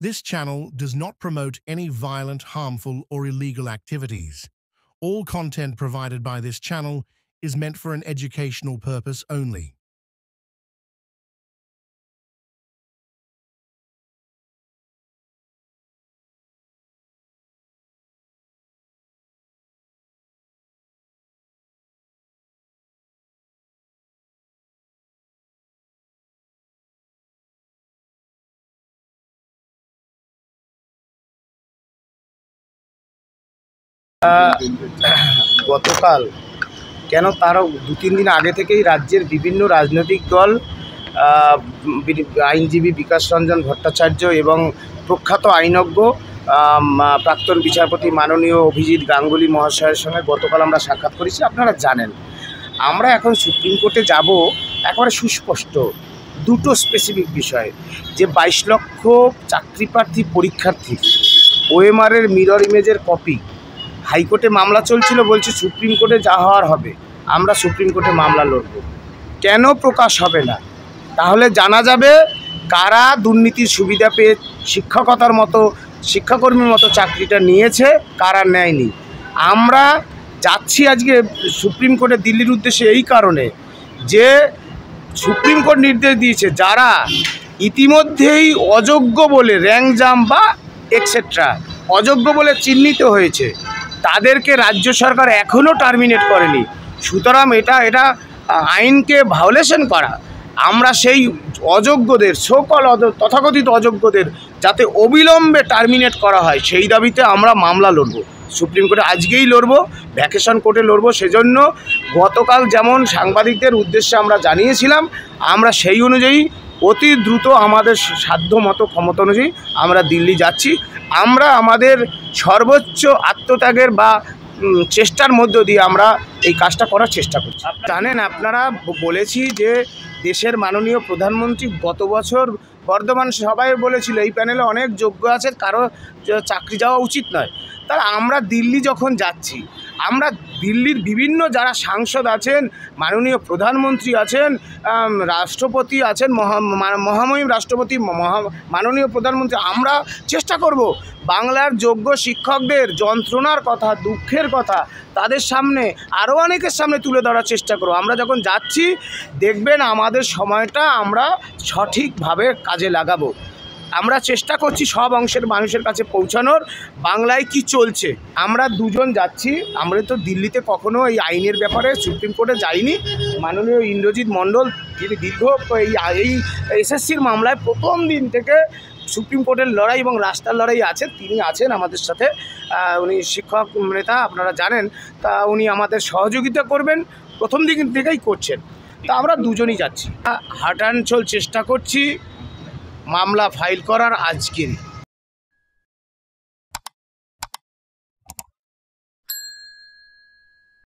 This channel does not promote any violent, harmful, or illegal activities. All content provided by this channel is meant for an educational purpose only. গতকাল কেন তারও 2-3 দিন আগে থেকেই রাজ্যের বিভিন্ন রাজনৈতিক দল আইনজীবী বিকাশ রঞ্জন ভট্টাচার্য এবং প্রখ্যাত আইনজ্ঞ প্রাক্তন বিচারপতি মাননীয় অভিজিৎ গাঙ্গুলি মহাশয়ের সঙ্গে গতকাল আমরা সাক্ষাৎ করেছি। আপনারা জানেন আমরা এখন সুপ্রিম কোর্টে যাব একেবারে সুস্পষ্ট দুটো স্পেসিফিক বিষয়, যে 22 লক্ষ চাকরিপ্রার্থী পরীক্ষার্থী ওএমআরের মিরর ইমেজের কপি হাইকোর্টে মামলা চলছিল, বলছে সুপ্রিম কোর্টে যা হওয়ার হবে, আমরা সুপ্রিম কোর্টে মামলা লড়ব। কেন প্রকাশ হবে না? তাহলে জানা যাবে কারা দুর্নীতির সুবিধা পেয়ে শিক্ষকতার মতো শিক্ষাকর্মীর মতো চাকরিটা নিয়েছে, কারা নেয়নি। আমরা যাচ্ছি আজকে সুপ্রিম কোর্টে দিল্লির উদ্দেশ্যে এই কারণে যে সুপ্রিম কোর্ট নির্দেশ দিয়েছে যারা ইতিমধ্যেই অযোগ্য বলে র্যাঙ্ক জাম বা এক্সেট্রা অযোগ্য বলে চিহ্নিত হয়েছে তাদেরকে রাজ্য সরকার এখনও টার্মিনেট করেনি। সুতরাং এটা আইনকে ভায়োলেশন করা। আমরা সেই অযোগ্যদের তথাকথিত অযোগ্যদের যাতে অবিলম্বে টার্মিনেট করা হয় সেই দাবিতে আমরা মামলা লড়ব সুপ্রিম কোর্টে। আজকেই লড়ব, ভ্যাকেশন কোর্টে লড়ব। সেজন্য গতকাল যেমন সাংবাদিকদের উদ্দেশ্যে আমরা জানিয়েছিলাম, আমরা সেই অনুযায়ী অতি দ্রুত আমাদের সাধ্য মতো ক্ষমতা অনুযায়ী আমরা দিল্লি যাচ্ছি। আমরা আমাদের সর্বোচ্চ আত্মত্যাগের বা চেষ্টার মধ্য দিয়ে আমরা এই কাজটা করার চেষ্টা করছি। জানেন, আপনারা বলেছি যে দেশের মাননীয় প্রধানমন্ত্রী গত বছর বর্ধমান সভায় বলেছিল এই প্যানেলে অনেক যোগ্য আছে, কারো চাকরি যাওয়া উচিত নয়। তাহলে আমরা দিল্লি যখন যাচ্ছি, আমরা দিল্লির বিভিন্ন যারা সাংসদ আছেন, মাননীয় প্রধানমন্ত্রী আছেন, রাষ্ট্রপতি আছেন, মহামহিম রাষ্ট্রপতি, মাননীয় প্রধানমন্ত্রী, আমরা চেষ্টা করব বাংলার যোগ্য শিক্ষকদের যন্ত্রণার কথা, দুঃখের কথা তাদের সামনে আরও অনেকের সামনে তুলে ধরার চেষ্টা করব। আমরা যখন যাচ্ছি দেখবেন আমাদের সময়টা আমরা সঠিকভাবে কাজে লাগাবো। আমরা চেষ্টা করছি সব অংশের মানুষের কাছে পৌঁছানোর বাংলায় কি চলছে। আমরা দুজন যাচ্ছি, আমরা তো দিল্লিতে কখনো এই আইনের ব্যাপারে সুপ্রিম কোর্টে যাইনি। মাননীয় ইন্দ্রজিৎ মণ্ডল, যিনি দীর্ঘ এই এসএসসির মামলায় প্রথম দিন থেকে সুপ্রিম কোর্টের লড়াই এবং রাস্তার লড়াই আছে, তিনি আছেন আমাদের সাথে। উনি শিক্ষক নেতা, আপনারা জানেন, তা উনি আমাদের সহযোগিতা করবেন, প্রথম দিন থেকেই করছেন। তা আমরা দুজনই যাচ্ছি, হাঁটাঞ্চল চেষ্টা করছি মামলা ফাইল করার আজকেরই।